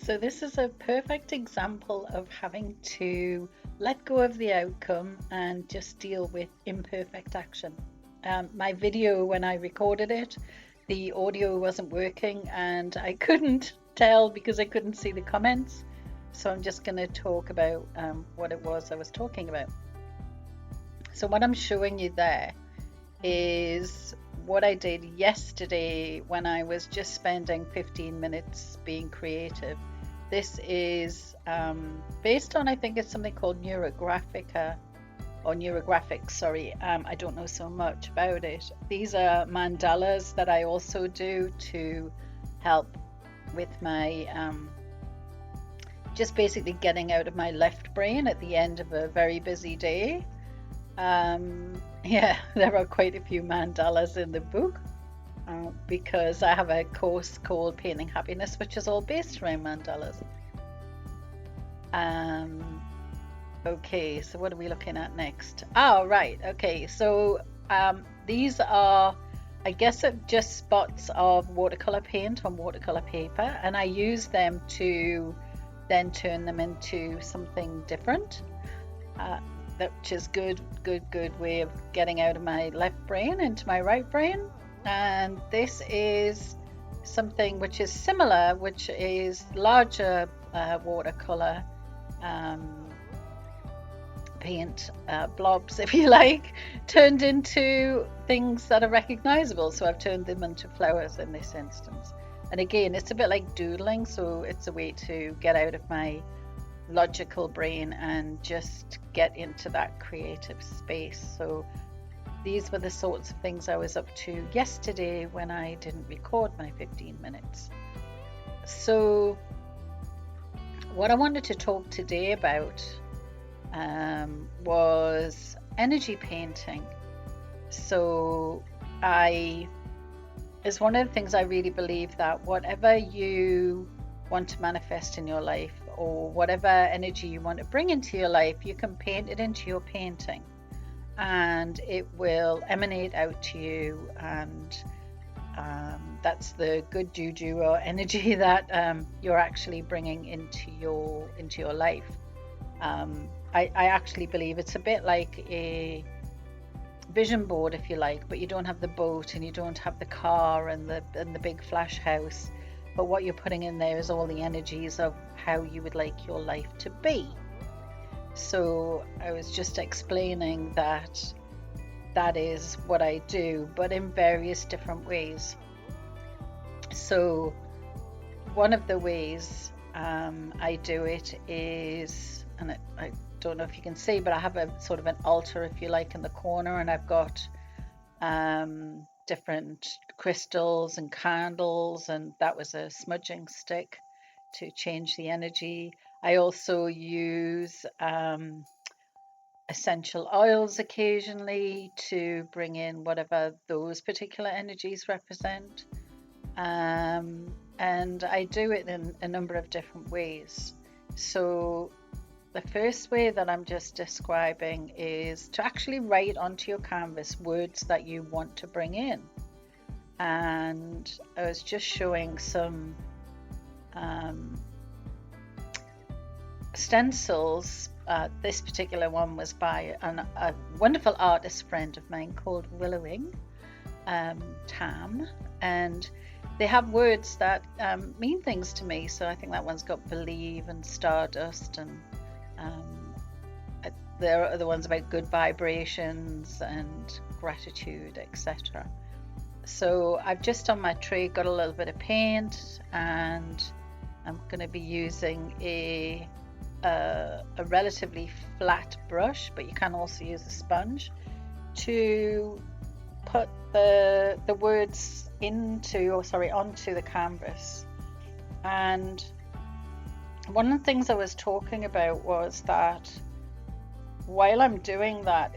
So this is a perfect example of having to let go of the outcome and just deal with imperfect action. My video, when I recorded it, the audio wasn't working and I couldn't tell because I couldn't see the comments. So I'm just going to talk about what it was I was talking about. So what I'm showing you there is what I did yesterday when I was just spending 15 minutes being creative. This is based on, I think it's something called Neurographica or Neurographics, sorry. I don't know so much about it. These are mandalas that I also do to help with my just basically getting out of my left brain at the end of a very busy day. Yeah, there are quite a few mandalas in the book because I have a course called Painting Happiness, which is all based around mandalas. Okay, so what are we looking at next? Oh, right. Okay, so these are, I guess, just spots of watercolor paint on watercolor paper, and I use them to then turn them into something different. Which is good way of getting out of my left brain into my right brain. And this is something which is similar, which is larger watercolor paint blobs, if you like, turned into things that are recognizable. So I've turned them into flowers in this instance. And again, it's a bit like doodling, so it's a way to get out of my logical brain and just get into that creative space. So these were the sorts of things I was up to yesterday when I didn't record my 15 minutes. So what I wanted to talk today about was energy painting. So it's one of the things I really believe, that whatever you want to manifest in your life, or whatever energy you want to bring into your life, you can paint it into your painting and it will emanate out to you. And that's the good juju or energy that you're actually bringing into your life. I actually believe it's a bit like a vision board, if you like, but you don't have the boat and you don't have the car and the big flash house. But what you're putting in there is all the energies of how you would like your life to be. So I was just explaining that is what I do, but in various different ways. So one of the ways I do it is, and I don't know if you can see, but I have a sort of an altar, if you like, in the corner, and I've got different crystals and candles, and that was a smudging stick to change the energy. I also use essential oils occasionally to bring in whatever those particular energies represent. And I do it in a number of different ways. So the first way that I'm just describing is to actually write onto your canvas words that you want to bring in. And I was just showing some stencils. This particular one was by a wonderful artist friend of mine called Willowing Tam, and they have words that mean things to me. So I think that one's got believe and stardust, and there are other ones about good vibrations and gratitude, etc. So I've just on my tray got a little bit of paint, and I'm going to be using a relatively flat brush, but you can also use a sponge to put the words onto the canvas. And one of the things I was talking about was that while I'm doing that,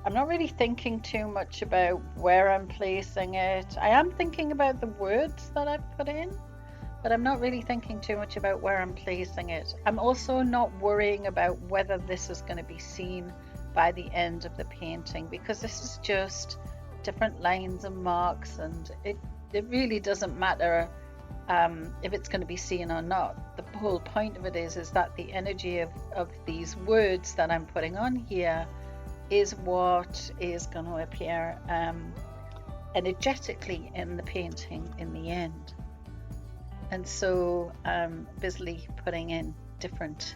I'm not really thinking too much about where I'm placing it. I am thinking about the words that I've put in, but I'm not really thinking too much about where I'm placing it. I'm also not worrying about whether this is going to be seen by the end of the painting, because this is just different lines and marks, and it really doesn't matter if it's going to be seen or not. The whole point of it is that the energy of these words that I'm putting on here is what is going to appear energetically in the painting in the end. And so I'm busily putting in different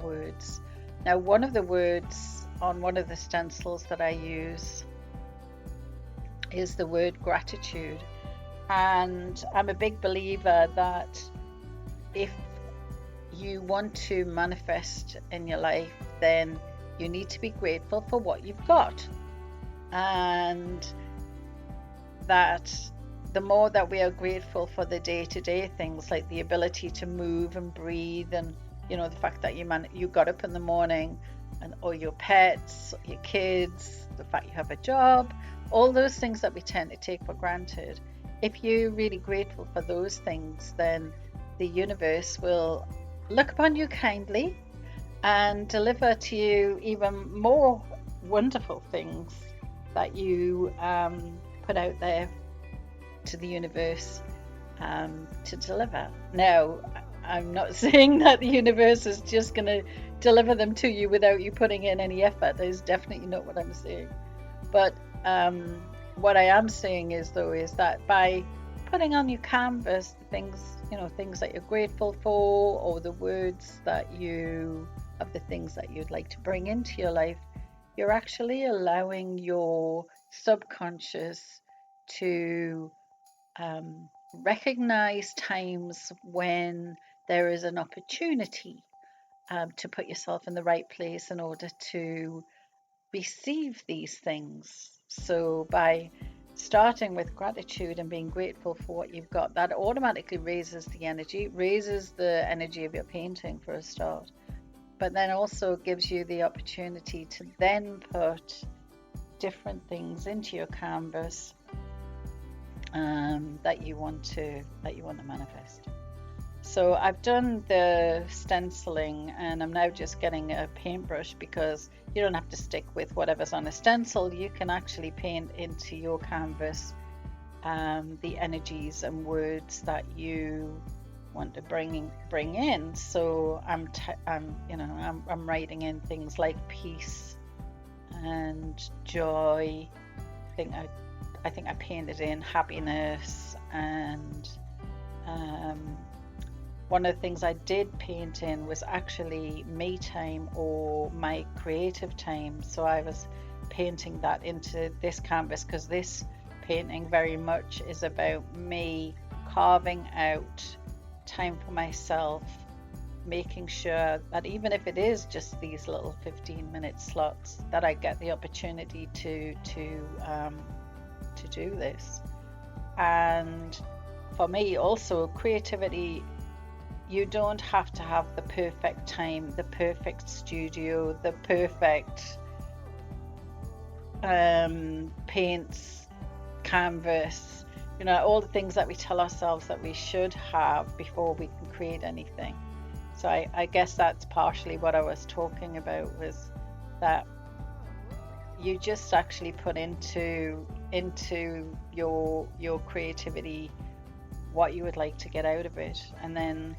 words. Now, one of the words on one of the stencils that I use is the word gratitude. And I'm a big believer that if you want to manifest in your life, then you need to be grateful for what you've got. And that the more that we are grateful for the day-to-day things, like the ability to move and breathe, and the fact that you got up in the morning, and or your pets, your kids, the fact you have a job, all those things that we tend to take for granted. If you're really grateful for those things, then the universe will look upon you kindly and deliver to you even more wonderful things that you put out there to the universe to deliver. Now, I'm not saying that the universe is just going to deliver them to you without you putting in any effort. That is definitely not what I'm saying. But what I am saying is that by putting on your canvas the things that you're grateful for, or the words that of the things that you'd like to bring into your life, you're actually allowing your subconscious to recognize times when there is an opportunity to put yourself in the right place in order to receive these things. So by starting with gratitude and being grateful for what you've got, that automatically raises the energy of your painting for a start, but then also gives you the opportunity to then put different things into your canvas that you want to manifest. So I've done the stenciling, and I'm now just getting a paintbrush, because you don't have to stick with whatever's on a stencil. You can actually paint into your canvas the energies and words that you want to bring in. So I'm writing in things like peace and joy. I think I painted in happiness, and one of the things I did paint in was actually me time, or my creative time. So I was painting that into this canvas, because this painting very much is about me carving out time for myself, making sure that even if it is just these little 15-minute slots, that I get the opportunity to do this. And for me also, creativity, you don't have to have the perfect time, the perfect studio, the perfect paints, canvas, all the things that we tell ourselves that we should have before we can create anything. So I guess that's partially what I was talking about, was that you just actually put into your creativity what you would like to get out of it, and then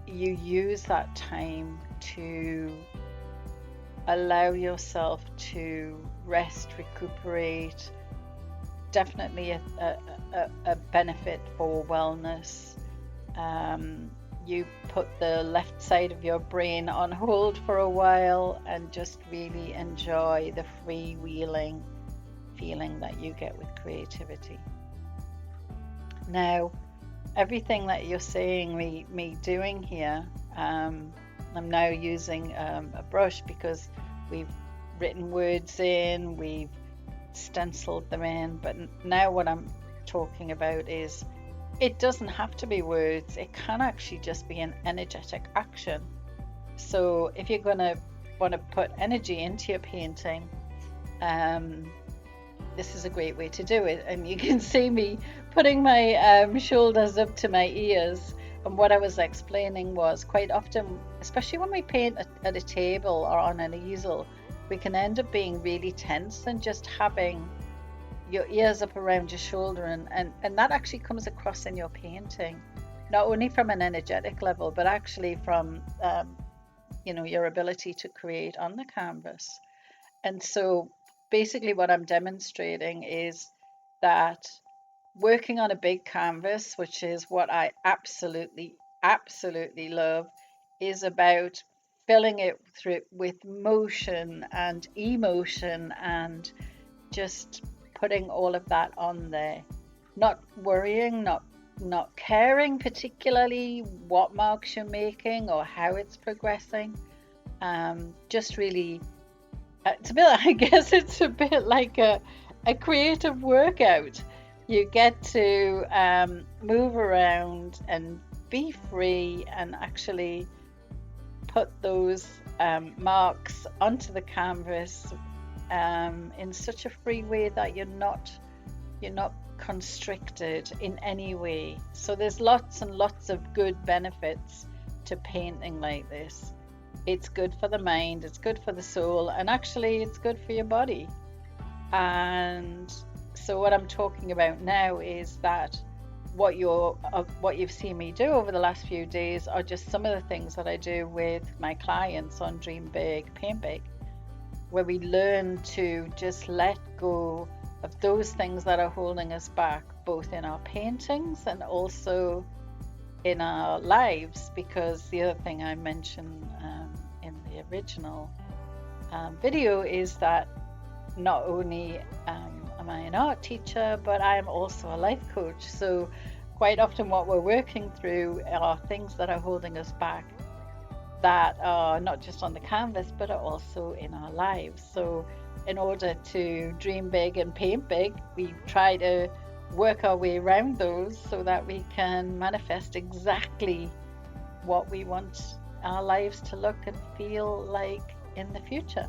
you use that time to allow yourself to rest, recuperate. Definitely a benefit for wellness. You put the left side of your brain on hold for a while and just really enjoy the freewheeling feeling that you get with creativity. Now, everything that you're seeing me doing here, I'm now using a brush, because we've written words in, we've stenciled them in, but now what I'm talking about is, it doesn't have to be words, it can actually just be an energetic action. So if you're going to want to put energy into your painting, this is a great way to do it. And you can see me putting my shoulders up to my ears. And what I was explaining was, quite often, especially when we paint at a table or on an easel, we can end up being really tense and just having your ears up around your shoulder, and that actually comes across in your painting, not only from an energetic level, but actually from your ability to create on the canvas. And so basically what I'm demonstrating is that working on a big canvas, which is what I absolutely love, is about filling it through with motion and emotion and just putting all of that on there. Not worrying, not caring particularly what marks you're making or how it's progressing. Just really, it's a bit, I guess it's a bit like a creative workout. You get to move around and be free and actually put those marks onto the canvas in such a free way that you're not constricted in any way. So there's lots and lots of good benefits to painting like this. It's good for the mind, it's good for the soul, and actually it's good for your body. And so what I'm talking about now is that what you've seen me do over the last few days are just some of the things that I do with my clients on Dream Big, Paint Big, where we learn to just let go of those things that are holding us back, both in our paintings and also in our lives. Because the other thing I mentioned in the original video is that not only am I an art teacher, but I am also a life coach. So quite often what we're working through are things that are holding us back, that are not just on the canvas, but are also in our lives. So in order to dream big and paint big, we try to work our way around those so that we can manifest exactly what we want our lives to look and feel like in the future.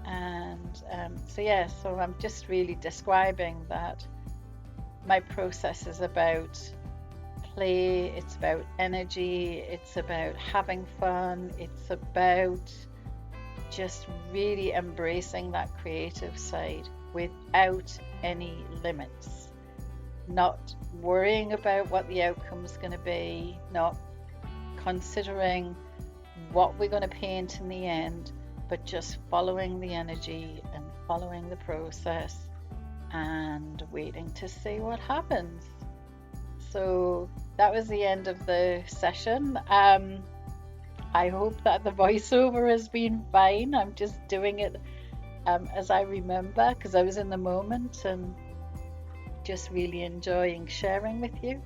And so I'm just really describing that my process is about play, it's about energy, it's about having fun, it's about just really embracing that creative side without any limits, not worrying about what the outcome's going to be, not considering what we're going to paint in the end, but just following the energy and following the process and waiting to see what happens. So that was the end of the session. I hope that the voiceover has been fine. I'm just doing it as I remember, because I was in the moment and just really enjoying sharing with you.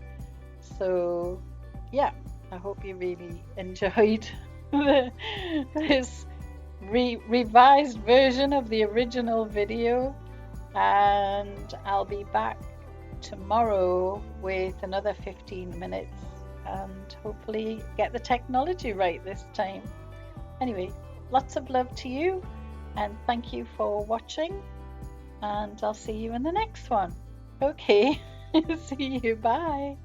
So yeah, I hope you really enjoyed this revised version of the original video, and I'll be back tomorrow with another 15 minutes and hopefully get the technology right this time. Anyway, lots of love to you and thank you for watching, and I'll see you in the next one. Okay, see you, bye.